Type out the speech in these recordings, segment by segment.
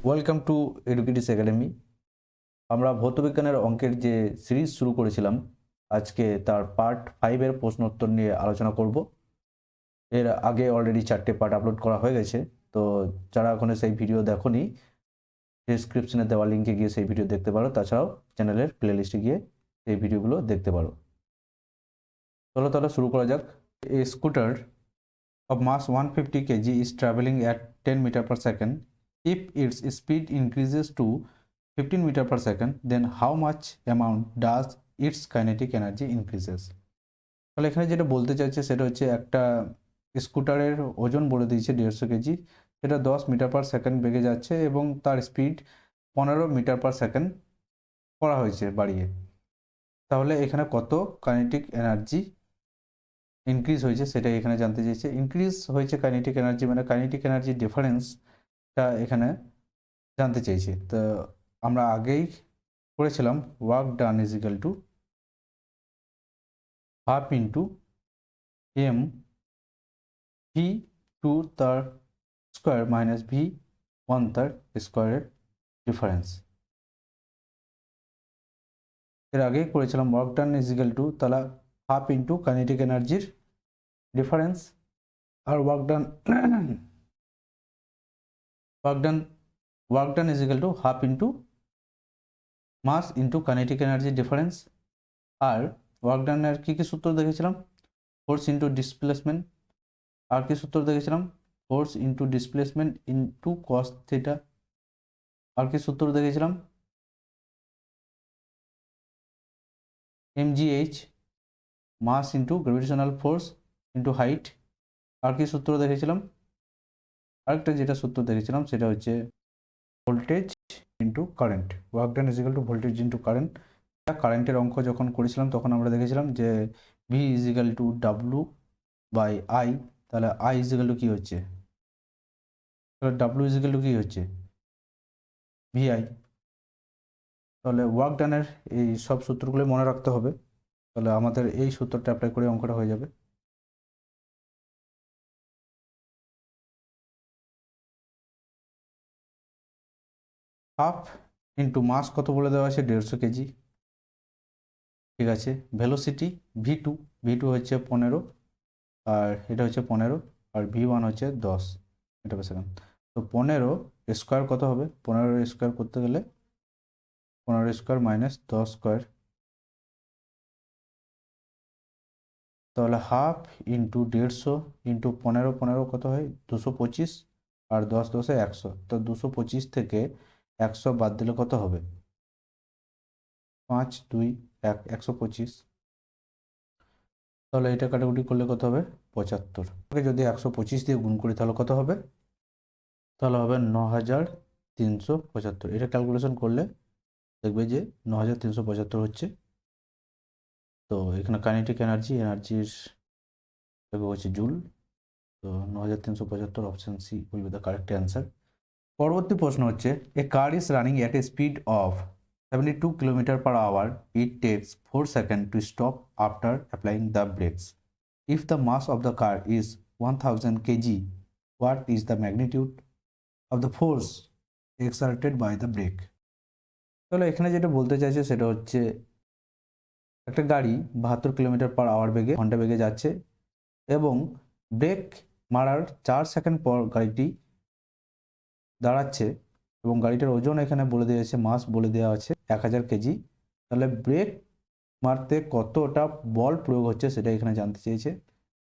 Welcome to এডুকেটিস academy. আমরা ভৌতবিজ্ঞানের অঙ্কের যে সিরিজ শুরু করেছিলাম, আজকে তার পার্ট 5-এর প্রশ্নোত্তর নিয়ে আলোচনা করব। এর আগে অলরেডি 4টে পার্ট আপলোড করা হয়ে গেছে, তো যারা এখনো সেই ভিডিও দেখোনি, ডেসক্রিপশনে দেওয়া লিঙ্কে গিয়ে সেই ভিডিও দেখতে পারো। তাছাড়াও চ্যানেলের প্লেলিস্টে গিয়ে এই ভিডিওগুলো দেখতে পারো। চলো তাহলে শুরু করা যাক। এ scooter of mass 150 kg is traveling at 10 meter per second. If its speed increases to 15 meter per second, then how much amount does its kinetic energy increases? তাহলে এখানে যেটা বলতে চাইছে সেটা হচ্ছে একটা স্কুটারের ওজন বলে দিয়েছে 150 কেজি, সেটা 10 মিটার পার সেকেন্ড বেগে যাচ্ছে এবং তার স্পিড 15 মিটার পার সেকেন্ড করা হয়েছে বাড়িয়ে। তাহলে এখানে কত কাইনেটিক এনার্জি ইনক্রিজ হয়েছে সেটাই এখানে জানতে চাইছে। ইনক্রিজ হয়েছে কাইনেটিক এনার্জি, মানে কাইনেটিক এনার্জি ডিফারেন্সটা এখানে জানতে চাইছে। তো আমরা আগেই করেছিলাম work done is equal to half into M V two তার স্কোয়ার মাইনাস ভি ওয়ান তার স্কোয়ারের ডিফারেন্স। এর আগেই করেছিলাম work done is equal to তাহলে হাফ ইন্টু কাইনেটিক এনার্জির ডিফারেন্স, আর work done is equal to half into mass into kinetic energy difference। R work ডানের কি সূত্র দেখেছিলাম? Force into displacement. আর কি সূত্র দেখেছিলাম? Force into displacement into cos theta. আর কি সূত্র দেখেছিলাম? mgh mass into gravitational force into height. আর কি সূত্র দেখেছিলাম? আরেকটা যেটা সূত্র দেখেছিলাম সেটা হচ্ছে voltage into current. Work done is equal to voltage into current. কারেন্টের অঙ্ক যখন করেছিলাম তখন আমরা দেখেছিলাম যে V is equal to W by I. তাহলে আই ইজ ইকাল টু কী হচ্ছে? তাহলে ডাব্লু ইজ ইকাল টু কী হচ্ছে? ভিআই। তাহলে ওয়ার্ক ডানের এই সব সূত্রগুলো মনে রাখতে হবে। তাহলে আমাদের এই সূত্রটা অ্যাপ্লাই করে অঙ্কটা হয়ে যাবে। হাফ ইন্টু মাস কত বলে দেওয়া আছে? 150 কেজি। ঠিক আছে। ভেলোসিটি ভি টু হচ্ছে 15, আর এটা হচ্ছে 15, আর ভি1 হচ্ছে 10 মিটার পার সেকেন্ড। তো 15 স্কোয়ার কত হবে? 15 স্কোয়ার করতে গেলে 15 স্কোয়ার মাইনাস 10 স্কোয়ার, তাহলে হাফ ইন্টু 150 ইন্টু 15 কত হয়? 225, আর 10 10 100। তো 225 থেকে 100 বাদ দিলে কত হবে? 5 2 1 125। তাহলে এটা কাটাকুটি করলে কত হবে? 75। যদি 125 দিয়ে গুণ করি তাহলে কত হবে? তাহলে হবে 9375। এটা ক্যালকুলেশন করলে দেখবে যে 9375 হচ্ছে। তো এখানে কাইনেটিক এনার্জির হচ্ছে জুল। তো 9375, option C will be the correct answer. পরবর্তী প্রশ্ন হচ্ছে, a car is running at a speed of 72 kilometre per hour. It takes 4 second to stop after applying the brakes. If the mass of the car is 1000 KG, what is the magnitude of the force exerted by the brake? তাহলে এখানে যেটা বলতে চাইছে সেটা হচ্ছে একটা গাড়ি 72 kilometre per hour বেগে ঘন্টা বেগে যাচ্ছে এবং ব্রেক মারার 4 সেকেন্ড পর গাড়িটি দাঁড়াচ্ছে এবং গাড়িটার ওজন এখানে বলে দিয়েছে, মাস বলে দেওয়া আছে 1000 কেজি। তাহলে ব্রেক মারতে কতটা বল প্রয়োগ হচ্ছে সেটা এখানে জানতে চেয়েছে।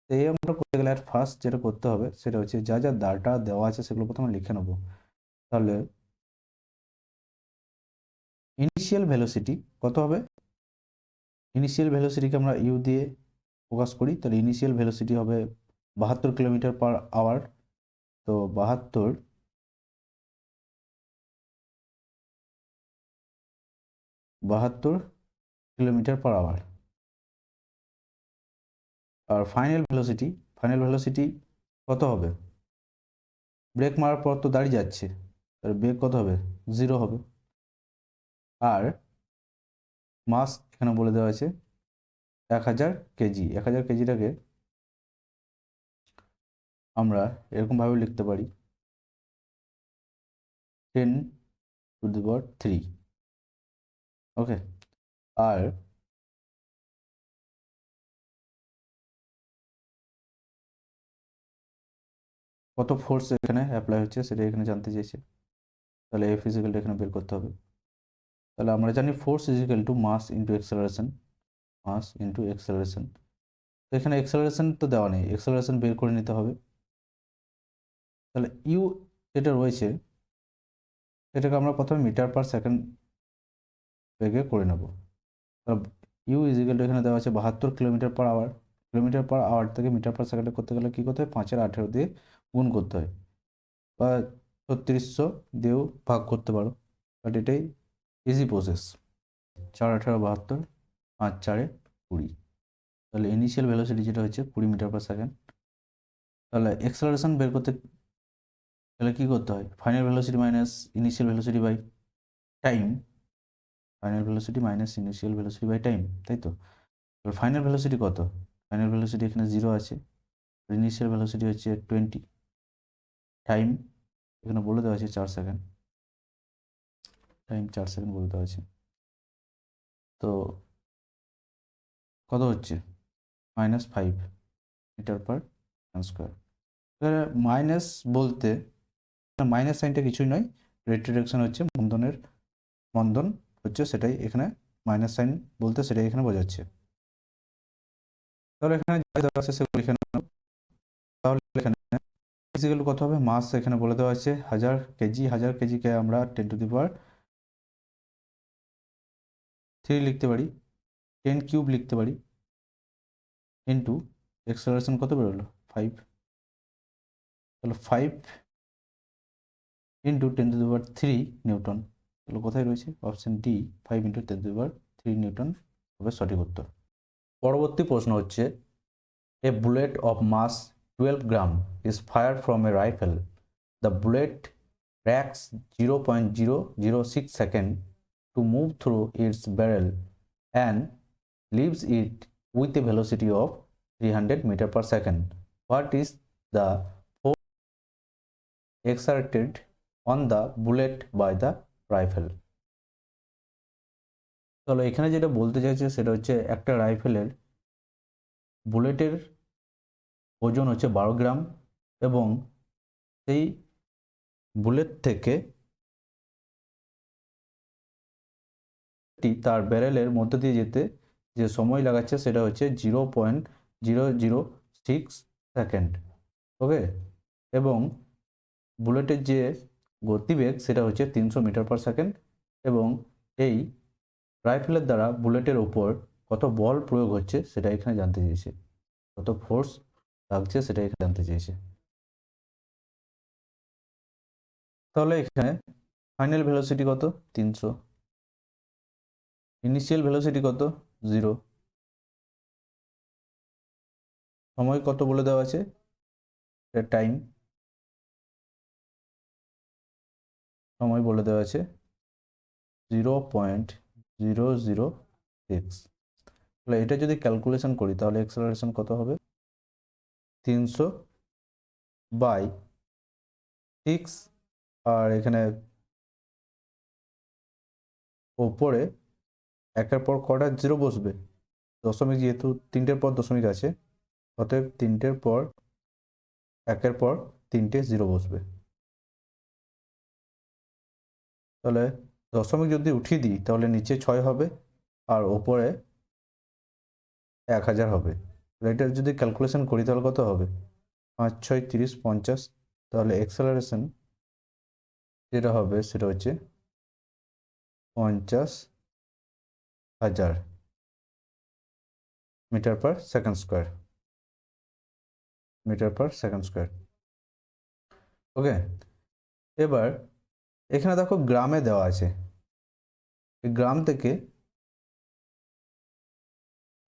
তো এই অঙ্কটা করতে গেলে ফার্স্ট যেটা করতে হবে সেটা হচ্ছে যা যা ডাটা দেওয়া আছে সেগুলো প্রথমে লিখে নেব। তাহলে ইনিশিয়াল ভেলোসিটি কত হবে? ইনিশিয়াল ভেলোসিটিকে আমরা ইউ দিয়ে প্রকাশ করি। তাহলে ইনিশিয়াল ভেলোসিটি হবে 72 কিলোমিটার পার আওয়ার। তো 72 কিলোমিটার পার আওয়ার। আর ফাইনাল ভেলোসিটি কত হবে? ব্রেক মারার পর তো দাঁড়িয়ে যাচ্ছে, তাহলে ব্রেক কত হবে? 0 হবে। আর মাস এখানে বলে দেওয়া আছে 1000 কেজি। 1000 কেজিটাকে আমরা এরকমভাবে লিখতে পারি 10⁻³ ওকে। আর কত ফোর্স এখানে অ্যাপ্লাই হচ্ছে সেটা এখানে জানতে চাইছে, তাহলে এফ ইজিক্যালটা এখানে বের করতে হবে। তাহলে আমরা জানি force is equal to mass into acceleration, mass into acceleration. তো এখানে এক্সেলারেশন তো দেওয়া নেই, এক্সেলারেশন বের করে নিতে হবে। তাহলে ইউ যেটা রয়েছে এটাকে আমরা প্রথমে মিটার পার সেকেন্ড বেগে করে নেব। তাহলে ইউ ইজিক্যাল টু এখানে দেওয়া আছে 72 kilometre per hour. Kilometre per hour থেকে মিটার পার সেকেন্ডে করতে গেলে কী করতে হয়, 5/18 দিয়ে গুণ করতে হয়, বা 3600 দিয়েও ভাগ করতে পারো, বাট এটাই ইজি প্রসেস। 4×18 = 72, 5×4 = 20। তাহলে ইনিশিয়াল ভেলোসিটি যেটা হচ্ছে 20 মিটার পার সেকেন্ড। তাহলে এক্সেলারেশন বের করতে তাহলে কী করতে হয়, final velocity minus initial velocity by time, final velocity minus initial velocity by time, তাই তো। এবার ফাইনাল ভেলোসিটি কত, ফাইনাল ভেলোসিটি এখানে 0 আছে, ইনিশিয়াল ভেলোসিটি হচ্ছে 20, টাইম এখানে বলে দেওয়া আছে 4 সেকেন্ড, টাইম 4 সেকেন্ড বলে দেওয়া আছে। তো কত হচ্ছে, -5 মিটার পার সেকেন্ড স্কোয়ার। এবারে মাইনাস বলতে মাইনাস সাইনটা কিছুই নয়, রেট ডিরেকশন হচ্ছে মন্দন হচ্ছে, সেটাই এখানে মাইনাস সাইন বলতে সেটাই এখানে বোঝাচ্ছে। তাহলে এখানে যা দেওয়া আছে সেগুলো লিখে নেব। তাহলে এখানে ফিজিক্যাল কত হবে, মাস এখানে বলে দেওয়া আছে 1000 কেজি, 1000 কেজিকে আমরা 10⁻³ লিখতে পারি, 10³ লিখতে পারি, ইন্টু এক্সেলারেশন কত বেরোলো 5। তাহলে 5 ইন্টু 10⁻³ নিউটন। তাহলে কোথায় রয়েছে, অপশন ডি, 5 ইন্টু 10⁻³ নিউটন হবে সঠিক উত্তর। পরবর্তী প্রশ্ন হচ্ছে, a bullet of mass 12 gram is fired from a rifle. The bullet takes 0.006 seconds to move through its barrel and leaves it with a velocity of 300 meters per second. What is the force exerted on the bullet by the rifle? তাহলে এখানে যেটা বলতে চাইছে সেটা হচ্ছে একটা রাইফেলের বুলেটের ওজন হচ্ছে 12 গ্রাম এবং সেই বুলেট থেকে তার ব্যারেলের মধ্য দিয়ে যেতে যে সময় লাগাচ্ছে সেটা হচ্ছে 0.006 সেকেন্ড, ওকে। এবং বুলেটের যে গতিবেগ সেটা হচ্ছে 300 মিটার পার সেকেন্ড, এবং এই রাইফেলের দ্বারা বুলেটের ওপর কত বল প্রয়োগ হচ্ছে সেটা এখানে জানতে চেয়েছে, কত ফোর্স লাগছে সেটা এখানে জানতে চেয়েছে। তাহলে এখানে ফাইনাল ভেলোসিটি কত 300, ইনিশিয়াল ভেলোসিটি কত 0, সময় কত বলে দেওয়া আছে, টাইম সময় বলে দেওয়া আছে 0.006। তাহলে এটা যদি ক্যালকুলেশন করি তাহলে এক্সেলারেশন কত হবে, 300/6, আর এখানে ওপরে একের পর কটা জিরো বসবে, দশমিক, যেহেতু 3টের পর দশমিক আছে, অতএব 3টের পর একের পর 3টে জিরো বসবে। তাহলে দশমিক যদি উঠিয়ে দিই তাহলে নিচে 6 হবে আর ওপরে 1000 হবে। এটা যদি ক্যালকুলেশন করি তাহলে কত হবে, 5 6 30 50। তাহলে এক্সেলারেশন যেটা হবে সেটা হচ্ছে 50,000 metre per second square, metre per second square, okay. এবার এখানে দেখো গ্রামে দেওয়া আছে, গ্রাম থেকে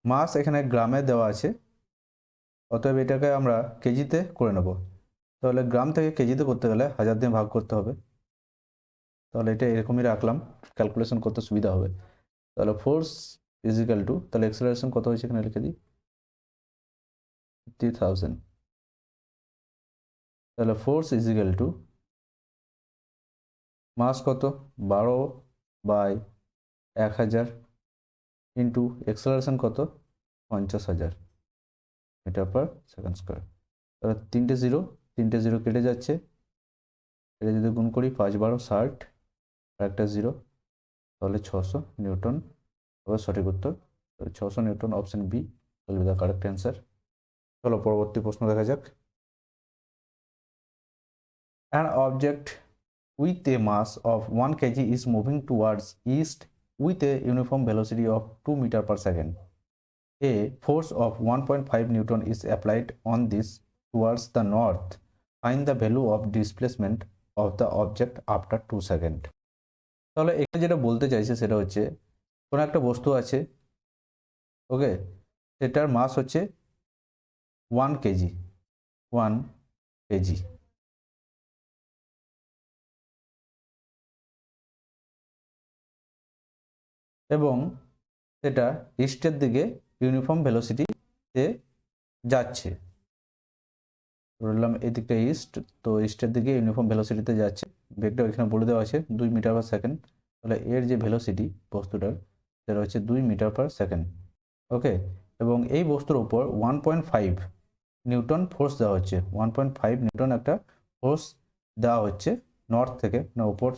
মাস এখানে গ্রামে দেওয়া আছে, অতএব এটাকে আমরা কেজিতে করে নেব। তাহলে গ্রাম থেকে কেজিতে করতে গেলে 1000 দিয়ে ভাগ করতে হবে। তাহলে এটা এরকমই রাখলাম, ক্যালকুলেশন করতে সুবিধা হবে। তাহলে ফোর্স ইজিক্যাল টু, তাহলে এক্সেলারেশন কত হয়েছে এখানে লিখে দিই 50,000। তাহলে ফোর্স ইজিক্যাল টু মাস কত 12/1000 ইন্টু এক্সেলারেশন কত 50,000 মিটার পার সেকেন্ড স্কোয়ার। তাহলে তিনটে জিরো কেটে যাচ্ছে, এটা যদি গুণ করি 5×12 = 60 আর একটা জিরো, তাহলে 600 নিউটন হবে সঠিক উত্তর। 600 newton, option B will be the correct answer. চলো পরবর্তী প্রশ্ন দেখা যাক। An object with a mass of 1 kg is moving towards east with a uniform velocity of 2 meter per second. A force of 1.5 Newton is applied on this towards the north. Find the value of displacement of the object after 2 seconds. তাহলে এখানে যেটা বলতে চাইছে সেটা হচ্ছে কোনো একটা বস্তু আছে, ওকে, সেটার মাস হচ্ছে 1 কেজি, 1 কেজি, এবং সেটা ইস্টের দিকে ইউনিফর্ম ভেলোসিটিতে যাচ্ছে। বললাম এদিকটা ইস্ট, তো ইস্টের দিকে ইউনিফর্ম ভেলোসিটিতে যাচ্ছে। বেগটা এখানে বলে দেওয়া আছে 2 মিটার পার সেকেন্ড। তাহলে এর যে ভেলোসিটি বস্তুটার সেটা হচ্ছে 2 মিটার পার সেকেন্ড, ওকে। এবং এই বস্তুর উপর 1.5 নিউটন ফোর্স দেওয়া হচ্ছে, 1.5 নিউটন একটা ফোর্স দেওয়া হচ্ছে নর্থ থেকে, না উপর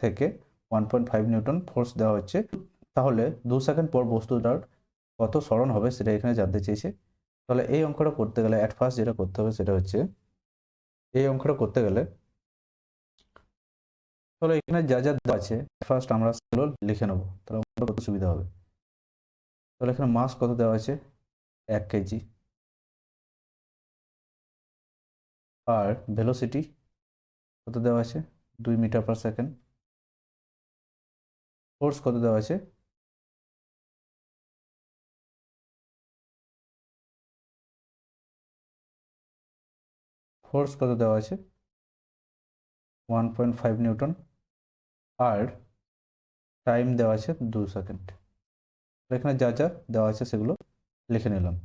থেকে 1.5 নিউটন ফোর্স দেওয়া হচ্ছে। তাহলে 2 সেকেন্ড পর বস্তুটার কত সরণ হবে সেটা এখানে জানতে চেয়েছে। তাহলে এই অঙ্কটা করতে গেলে অ্যাট ফার্স্ট যেটা করতে হবে সেটা হচ্ছে, এই অঙ্কটা করতে গেলে তাহলে এখানে যা যা দেওয়া আছে ফার্স্ট আমরা সেগুলো লিখে নেবো, তাহলে অঙ্কটা করতে সুবিধা হবে। তাহলে এখানে মাস কত দেওয়া আছে 1 কেজি, আর ভেলোসিটি কত দেওয়া আছে 2 মিটার পার সেকেন্ড, ফোর্স কত দেওয়া আছে ফোর্স কত দেওয়া আছে 1.5 নিউটন, আর টাইম দেওয়া আছে 2 সেকেন্ড। এখানে যা যা দেওয়া আছে সেগুলো লিখে নিলাম।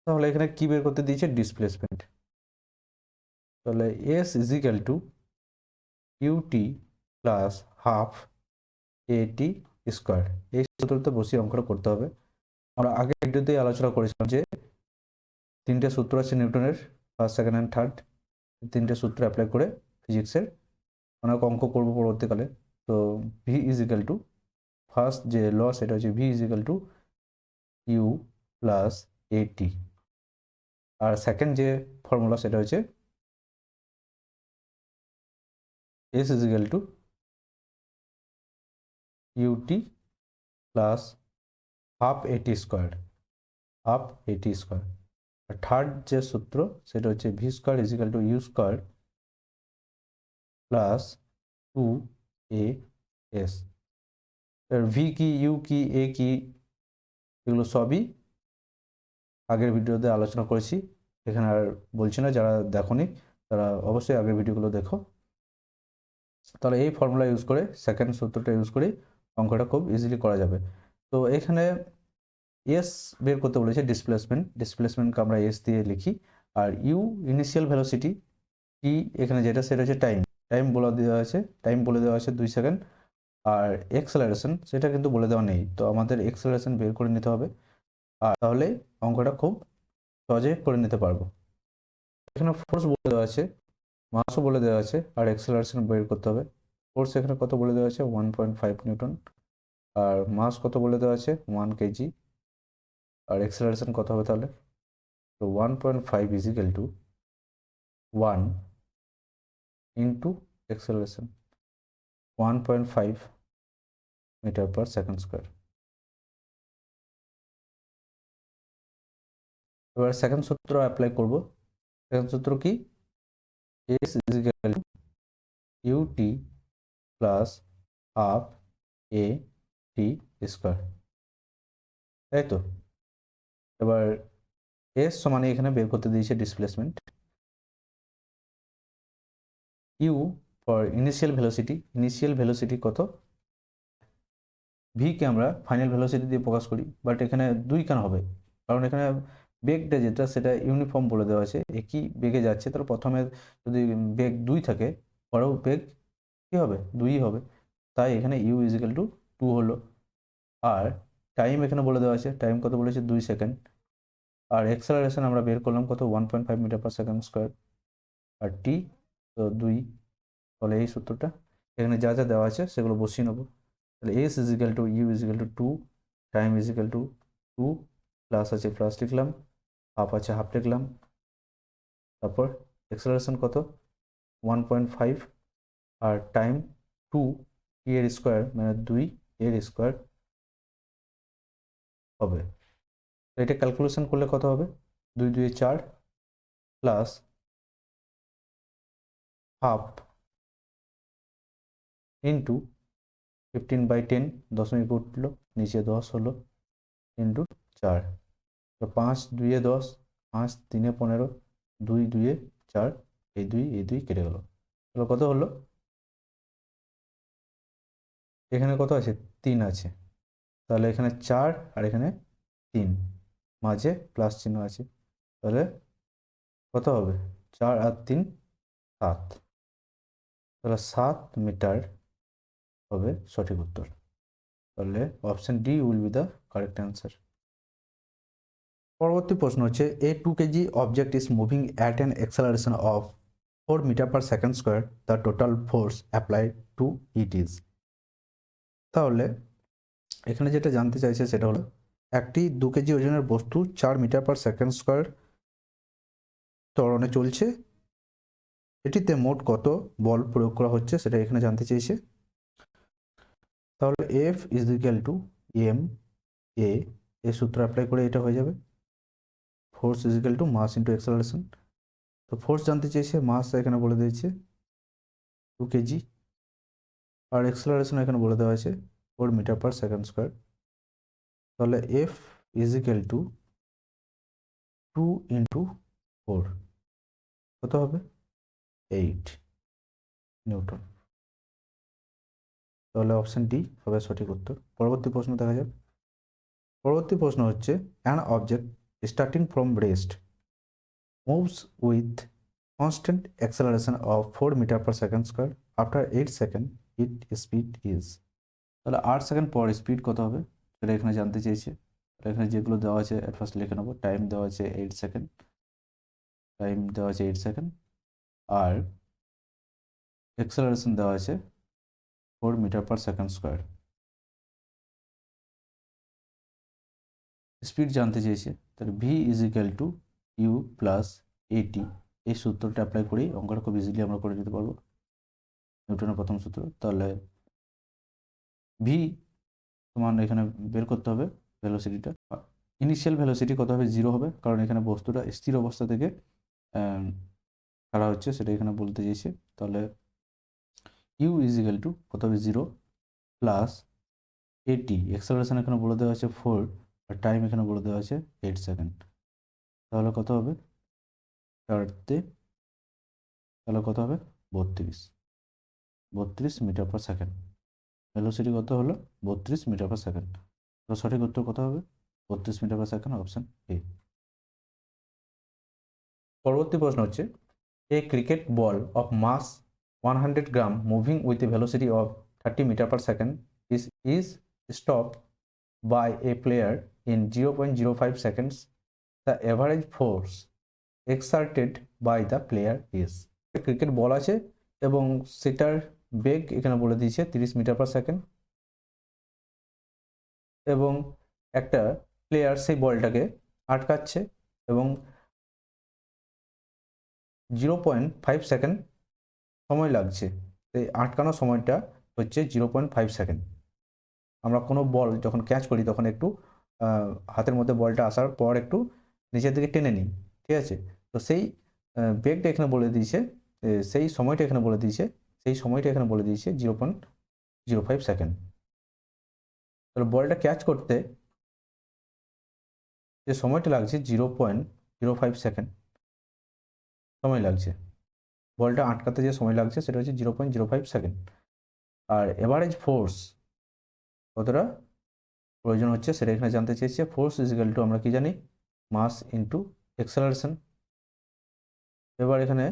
তাহলে এখানে কি বের করতে দিয়েছে ডিসপ্লেসমেন্ট। তাহলে S is equal to UT plus half AT square, এই সূত্রতে বসিয়ে অঙ্কটা করতে হবে। আমরা আগের ভিডিওতেই আলোচনা করেছিলাম যে 3টে সূত্র আছে নিউটনের, ফার্স্ট সেকেন্ড অ্যান্ড থার্ড, 3টে সূত্র অ্যাপ্লাই করে ফিজিক্সের অনেক অঙ্ক করবো পরবর্তীকালে। তো V is equal to, first যে ল সেটা হচ্ছে V is equal to U plus AT, আর সেকেন্ড যে ফর্মুলা সেটা হচ্ছে S is equal to UT plus half AT square, half AT square. আর থার্ড যে সূত্র সেটা হচ্ছে V square is equal to U square plus 2a s। V কি, ইউ কি, এ কি, এগুলো সবই আগের ভিডিওতে আলোচনা করেছি, এখানে আর বলছি না। যারা দেখোনি তারা অবশ্যই আগের ভিডিওগুলো দেখো। তাহলে এই ফর্মুলা ইউজ করে, সেকেন্ড সূত্রটা ইউজ করে অঙ্কটা খুব ইজিলি করা যাবে। তো এখানে এস বের করতে বলেছে ডিসপ্লেসমেন্টকে আমরা এস দিয়ে লিখি, আর ইউ ইনিশিয়াল ভেলোসিটি, টি এখানে যেটা সেটা হচ্ছে টাইম বলে দেওয়া আছে 2 সেকেন্ড, আর এক্সেলারেশন সেটা কিন্তু বলে দেওয়া নেই, তো আমাদের এক্সেলারেশন বের করে নিতে হবে, আর তাহলে অঙ্কটা খুব সহজে করে নিতে পারবো। এখানে ফোর্স বলে দেওয়া আছে, মাসও বলে দেওয়া আছে, আর এক্সেলারেশন বের করতে হবে। ফোর্স এখানে কত বলে দেওয়া আছে 1.5 নিউটন, আর মাস কত বলে দেওয়া আছে 1 কেজি, আর এক্সেলারেশন কত হবে তাহলে, তো 1.5 is equal to 1 into acceleration 1.5 metre per second square. এবার সেকেন্ড সূত্র অ্যাপ্লাই করব। সেকেন্ড সূত্র কি, S is equal to UT plus half A T square, তাই তো। এবার এস সমানে এখানে বের করতে দিয়েছে displacement, U for initial velocity কত, ভি কে আমরা ফাইনাল ভেলোসিটি দিয়ে প্রকাশ করি, বাট এখানে 2 কেন হবে, কারণ এখানে বেগটা যেটা সেটা ইউনিফর্ম বলে দেওয়া আছে, একই বেগে যাচ্ছে, তাহলে প্রথমে যদি বেগ 2 থাকে পরেও বেগ কী হবে, 2ই হবে, তাই এখানে ইউ ইজিক্যাল টু 2 হলো। আর টাইম এখানে বলে দেওয়া আছে, টাইম কত বলেছে 2 সেকেন্ড। আর অ্যাক্সেলারেশন আমরা বের করলাম কত 1.5 মিটার পার সেকেন্ড স্কোয়ার, আর টি তো 2। তাহলে এই সূত্রটা এখানে যা যা দেওয়া আছে সেগুলো বসিয়ে নেবো। তাহলে S is equal to U is equal to 2, time is equal to 2, plus আছে প্লাস লিখলাম, হাফ আছে হাফ লিখলাম, তারপর অ্যাক্সেলারেশন কত 1.5, আর টাইম 2 টি এর স্কোয়ার মানে 2 এর স্কোয়ার হবে। তো এটা ক্যালকুলেশন করলে কত হবে, 2 2 4 প্লাস হাফ ইন্টু 15/10, দশমিক উঠলো নিচে 10 হলো, ইন্টু 4। তো 5 2 এ 10, 5 3 এ 15, 2 2 এ 4, এই 2 কেটে গেল। তাহলে কত হলো, এখানে কত আছে 3 আছে, তাহলে এখানে 4 আর এখানে 3, মাঝে প্লাস চিহ্ন আছে, তাহলে কত হবে 4 আর 3 7, তাহলে 7 মিটার হবে সঠিক উত্তর। তাহলে option D will be the correct answer. পরবর্তী প্রশ্ন হচ্ছে a 2 kg object is moving at an acceleration of 4 metre per second square, the total force applied to it is. তাহলে এখানে যেটা জানতে চাইছে সেটা হলো একটি 2 কেজি ওজনের বস্তু 4 মিটার পার সেকেন্ড স্কোয়ার ত্বরণে চলছে, এটিতে মোট কত বল প্রয়োগ করা হচ্ছে সেটা এখানে জানতে চেয়েছে। তাহলে F is equal to M A, এই সূত্র অ্যাপ্লাই করে এটা হয়ে যাবে, force is equal to mass into acceleration. তো ফোর্স জানতে চেয়েছে, মাস এখানে বলে দিয়েছে 2 কেজি, আর অ্যাক্সেলারেশন এখানে বলে দেওয়া আছে 4 মিটার পার সেকেন্ড স্কোয়ার। তাহলে F is equal two 2 into 4 কত হবে 8 নিউটন। তাহলে অপশন ডি হবে সঠিক উত্তর। পরবর্তী প্রশ্ন দেখা যাক। পরবর্তী প্রশ্ন হচ্ছে an object starting from rest moves with constant acceleration of 4 metre per second square after 8 second it speed is. তাহলে 8 সেকেন্ড পর স্পিড কত হবে সেটা এখানে জানতে চেয়েছে। তাহলে এখানে যেগুলো দেওয়া আছে অ্যাট ফার্স্ট লিখে নেবো। টাইম দেওয়া আছে 8 সেকেন্ড, টাইম দেওয়া আছে 8 সেকেন্ড, আর অ্যাক্সেলারেশন দেওয়া আছে 4 metre per second square. Speed জানতে চেয়েছে, তাহলে V is equal to U plus AT, এই সূত্রটা অ্যাপ্লাই করেই অঙ্কটা খুব ইজিলি আমরা করে দিতে পারবো, নিউটনের প্রথম সূত্র। তাহলে ভি সমান এখানে বের করতে হবে ভেলোসিটিটা, ইনিশিয়াল ভেলোসিটি কত হবে 0 হবে, কারণ এখানে বস্তুটা স্থির অবস্থা থেকে ছাড়া হচ্ছে সেটা এখানে বলতে চেয়েছে। তাহলে ইউ ইজ ইকুয়াল টু কত হবে 0 প্লাস এটি, অ্যাক্সেলারেশন এখানে বলে দেওয়া আছে 4, আর টাইম এখানে বলে দেওয়া আছে 8 সেকেন্ড। তাহলে কত হবে 4 তাহলে কত হবে 32 মিটার পার সেকেন্ড। ভেলোসিটি কত হলো 32 মিটার পার সেকেন্ড। তো সঠিক উত্তর কত হবে 32 metre per second, option A. পরবর্তী প্রশ্ন হচ্ছে a cricket ball of mass 100 gram moving with a velocity of 30 metre per second is stopped by a player in 0.05 seconds. The average force exerted by the player is। Cricket ball আছে এবং সেটার বেগ এখানে বলে দিয়েছে 30 metre per second, এবং একটা player সেই বলটাকে আটকাচ্ছে এবং 0.5 সেকেন্ড সময় লাগছে। এই আটকানোর সময়টা হচ্ছে 0.5 সেকেন্ড। আমরা কোনো বল যখন ক্যাচ করি তখন একটু হাতের মধ্যে বলটা আসার পর একটু নিচের দিকে টেনে নিই, ঠিক আছে। তো সেই বেগটা এখানে বলে দিয়েছে, সেই সময়টা এখানে বলে দিয়েছে, 0.05 সেকেন্ড। তাহলে বলটা ক্যাচ করতে যে সময়টা লাগছে 0.05 সেকেন্ড সময় লাগছে, বলটা আটকাতে যে সময় লাগছে সেটা হচ্ছে 0.05 সেকেন্ড। আর এভারেজ ফোর্স কতটা প্রয়োজন হচ্ছে সেটা এখানে জানতে চেয়েছে। ফোর্স ইজ ইকুয়াল টু আমরা কি জানি মাস ইন্টু অ্যাক্সেলারেশন। এবার এখানে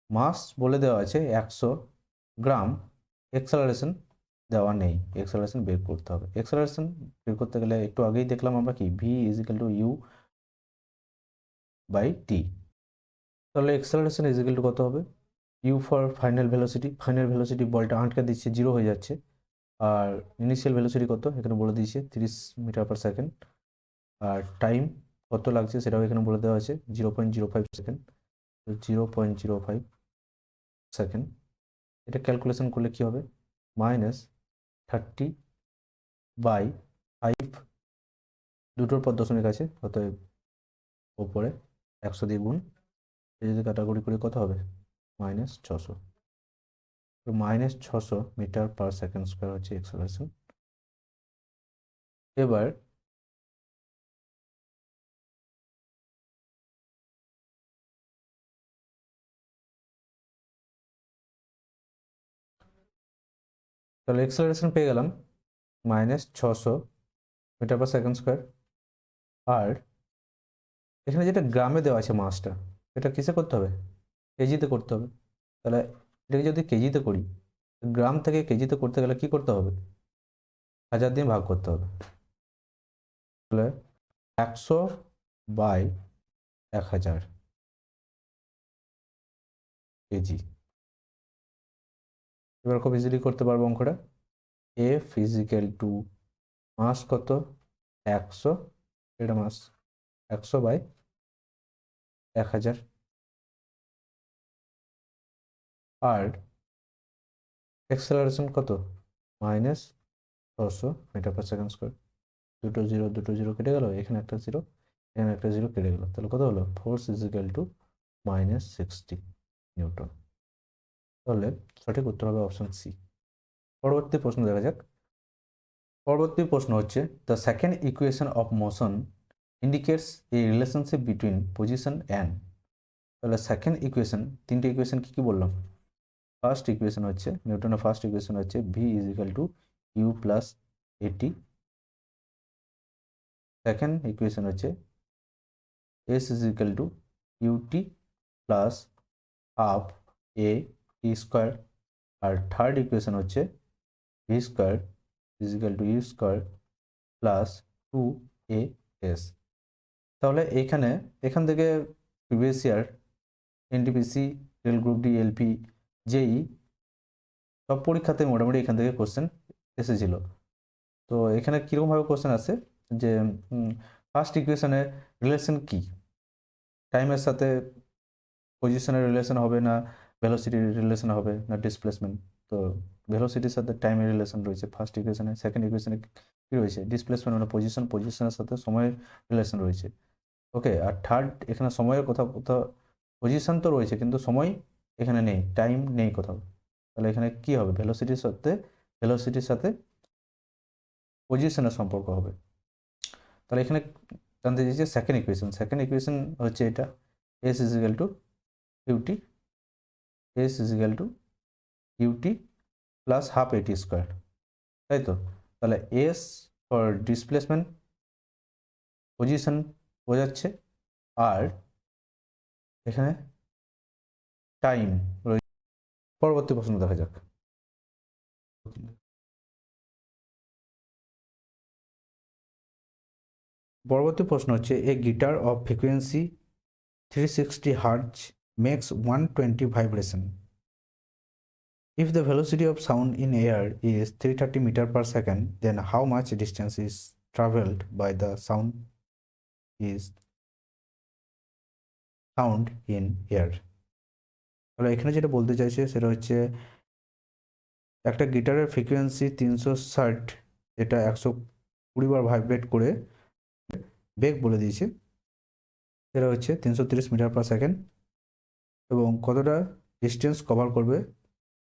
মাস বলে দেওয়া আছে 100 গ্রাম, অ্যাক্সেলারেশন দেওয়া নেই, অ্যাক্সেলারেশন বের করতে হবে। অ্যাক্সেলারেশন বের করতে গেলে একটু আগেই দেখলাম আমরা কি V is equal to U by T. তাহলে অ্যাক্সেলারেশন ইজ ইকাল টু কত হবে, U for final velocity, final velocity বলটা আটকে দিচ্ছে, 0 হয়ে যাচ্ছে। আর ইনিশিয়াল ভেলোসিটি কত এখানে বলে দিয়েছে 30 মিটার পার সেকেন্ড। আর টাইম কত লাগছে সেটাও এখানে বলে দেওয়া আছে 0.05 সেকেন্ড, 0.05 সেকেন্ড। এটা ক্যালকুলেশন করলে কি হবে, -30/5, দুটোর পর দশমিক আছে, অতএব ওপরে 100 দিয়ে গুণ, এই যদি কাটাকুটি করে কত হবে -600। -600 মিটার পার সেকেন্ড স্কোয়ার হচ্ছে অ্যাক্সেলারেশন। এবার তাহলে অ্যাক্সেলারেশন পেয়ে গেলাম -600 মিটার পার সেকেন্ড স্কোয়ার। আর এখানে যেটা গ্রামে দেওয়া আছে মাসটা, এটা কিসে করতে হবে, কেজিতে করতে হবে। তাহলে এটাকে যদি কেজিতে করি, গ্রাম থেকে কেজিতে করতে গেলে কি করতে হবে, 1000 দিয়ে ভাগ করতে হবে। তাহলে 100/1000 কেজি। এবার খুব ইজিলি করতে পারবো অঙ্কটা। এফ ইজিক্যাল টু মাস কত 100, এটা মাস 100/1000। আর অ্যাক্সেলারেশন কত -600 মিটার পার সেকেন্ড স্কোয়ার। দুটো জিরো কেটে গেল, এখানে একটা জিরো, এখানে একটা জিরো কেটে গেল, তাহলে কত হলো, ফোর্স ইজিক্যাল টু -60 নিউটন। তাহলে সঠিক উত্তর হবে অপশন সি। পরবর্তী প্রশ্ন দেখা যাক। পরবর্তী প্রশ্ন হচ্ছে, the second equation of motion indicates a relationship between position and. তাহলে সেকেন্ড ইকুয়েশন, তিনটে ইকুয়েশন কি কি বললাম। ফার্স্ট ইকুয়েশন হচ্ছে, নিউটনের ফার্স্ট ইকুয়েশন হচ্ছে V is equal to U plus AT. Second equation হচ্ছে S is equal to UT plus half A T square. আর থার্ড ইকুয়েশন হচ্ছে V square is equal to U square plus 2as। তাহলে এখান থেকে previous year NTPC, rail group D, LP, জেই সব পরীক্ষাতে মোটামুটি এখান থেকে কোশ্চেন এসেছিল। তো এখানে কীরকমভাবে কোশ্চেন আসে যে ফার্স্ট ইকুয়েশনের রিলেশন কি, টাইমের সাথে পজিশনের রিলেশন হবে না, ভেলোসিটির রিলেশন হবে না ডিসপ্লেসমেন্ট। তো ভেলোসিটির সাথে টাইমের রিলেশন রয়েছে ফার্স্ট ইকুয়েশনে। সেকেন্ড ইকুয়েশনে কী রয়েছে, ডিসপ্লেসমেন্ট মানে পজিশনের সাথে সময়ের রিলেশন রয়েছে। ওকে, আর থার্ড এখানে সময়ের কোথাও পজিশন তো রয়েছে কিন্তু সময় এখানে নেই, টাইম নেই কোথাও। তাহলে এখানে কি হবে, ভেলোসিটির সাথে পজিশনের সম্পর্ক হবে। তাহলে এখানে জানতে চাইছে সেকেন্ড ইকুয়েশন হচ্ছে এটা, S is equal to UT, S is equal to UT plus half AT square, তাই তো। তাহলে এস ফর ডিসপ্লেসমেন্ট, পজিশন বোঝাচ্ছে, আর এখানে টাইম রয়েছে। পরবর্তী প্রশ্ন দেখা যাক। পরবর্তী প্রশ্ন হচ্ছে, a guitar of frequency 360 hertz makes 120 vibration. If the velocity of sound in air is 330 meter per second, then how much distance is traveled by the sound in air? তাহলে এখানে যেটা বলতে চাইছে সেটা হচ্ছে, একটা গিটারের ফ্রিকোয়েন্সি 360, যেটা 120 বার ভাইব্রেট করে বেগ বলে দিয়েছে, সেটা হচ্ছে 330 মিটার পার সেকেন্ড, এবং কতটা ডিস্টেন্স কভার করবে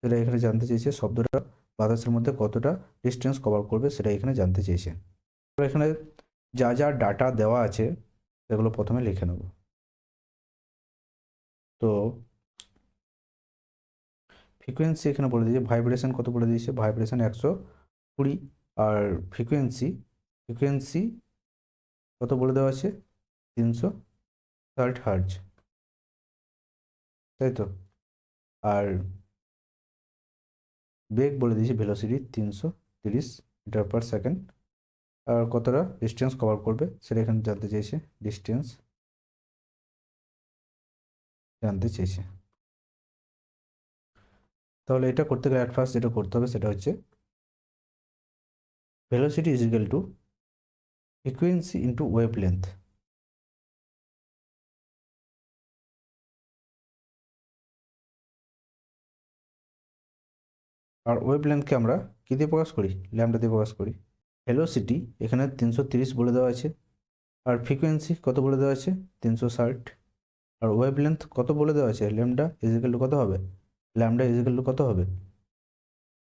সেটা এখানে জানতে চেয়েছে। শব্দটা বাতাসের মধ্যে কতটা ডিস্টেন্স কভার করবে সেটা এখানে জানতে চেয়েছে। এখানে যা যা ডাটা দেওয়া আছে সেগুলো প্রথমে লিখে নেব। তো ফ্রিকোয়েন্সি এখানে বলে দিয়েছে, ভাইব্রেশন কত বলে দিয়েছে, ভাইব্রেশন 120, আর ফ্রিকোয়েন্সি কত বলে দেওয়া আছে 360 হার্জ, তাই তো। আর বেগ বলে দিয়েছি ভেলোসিটি 330 মিটার পার সেকেন্ড। আর কতটা ডিস্টেন্স কভার করবে সেটা এখানে জানতে চেয়েছে, ডিস্টেন্স জানতে চেয়েছে। তাহলে এটা করতে গেলে অ্যাট ফার্স্ট যেটা করতে হবে সেটা হচ্ছে velocity is equal to frequency into wavelength. আর ওয়েভ লেন্থকে আমরা কী দিয়ে প্রকাশ করি? ল্যামডা দিয়ে প্রকাশ করি। ভেলোসিটি এখানে 330 বলে দেওয়া আছে, আর ফ্রিকোয়েন্সি কত বলে দেওয়া আছে? 360। আর ওয়েভ লেন্থ কত বলে দেওয়া আছে? ল্যামডা ইজ ইকুয়াল টু কত হবে? ল্যামডা ইজ ইকুয়াল টু কত হবে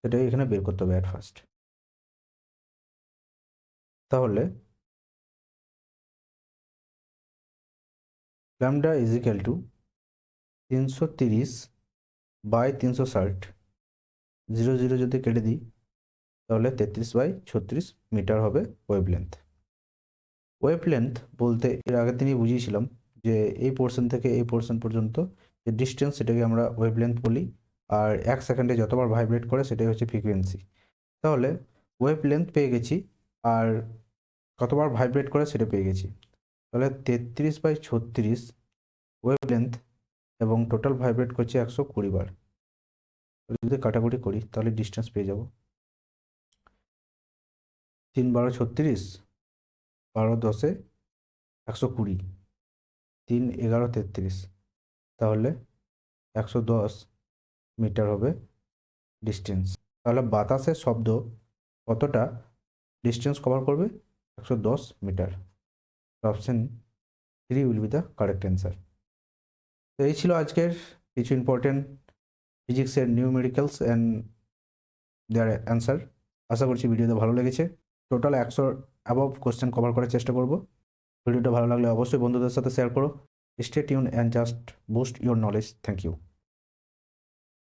সেটাই এখানে বের করতে হবে অ্যাট ফার্স্ট। তাহলে lambda is equal to 330 by 360, 0 0 যদি কেটে দিই তাহলে 33/36 মিটার হবে ওয়েভ লেন্থ। ওয়েভ লেন্থ বলতে এর আগের দিনই বুঝিয়েছিলাম যে এই পোর্শন থেকে এই পোর্শন পর্যন্ত যে ডিস্টেন্স সেটাকে আমরা ওয়েভ লেন্থ বলি, আর 1 সেকেন্ডে যতবার ভাইব্রেট করে সেটাই হচ্ছে ফ্রিকোয়েন্সি। তাহলে ওয়েভ লেন্থ পেয়ে গেছি, আর কতবার ভাইব্রেট করে সেটা পেয়ে গেছি। তাহলে 33/36 ওয়েভ লেন্থ, এবং টোটাল ভাইব্রেট করছে 120 বার। যদি কাটাকুটি করি তাহলে ডিস্টেন্স পেয়ে যাব 3 12 36, 12 10 120, 3 11 33, তাহলে 110 মিটার হবে ডিস্টেন্স। তাহলে বাতাসের শব্দ কতটা ডিস্টেন্স কভার করবে? 110 metre. Option 3 will be the correct answer. তো এই ছিল আজকের কিছু ইম্পর্টেন্ট ফিজিক্সের নিউমেরিক্যালস অ্যান্ড দেয়ার অ্যান্সার। আশা করছি ভিডিওটা ভালো লেগেছে। টোটাল 100 অ্যাবভ কোশ্চেন কভার করার চেষ্টা করব। ভিডিওটা ভালো লাগলে অবশ্যই বন্ধুদের সাথে শেয়ার করো। Stay tune and just boost your knowledge. Thank you.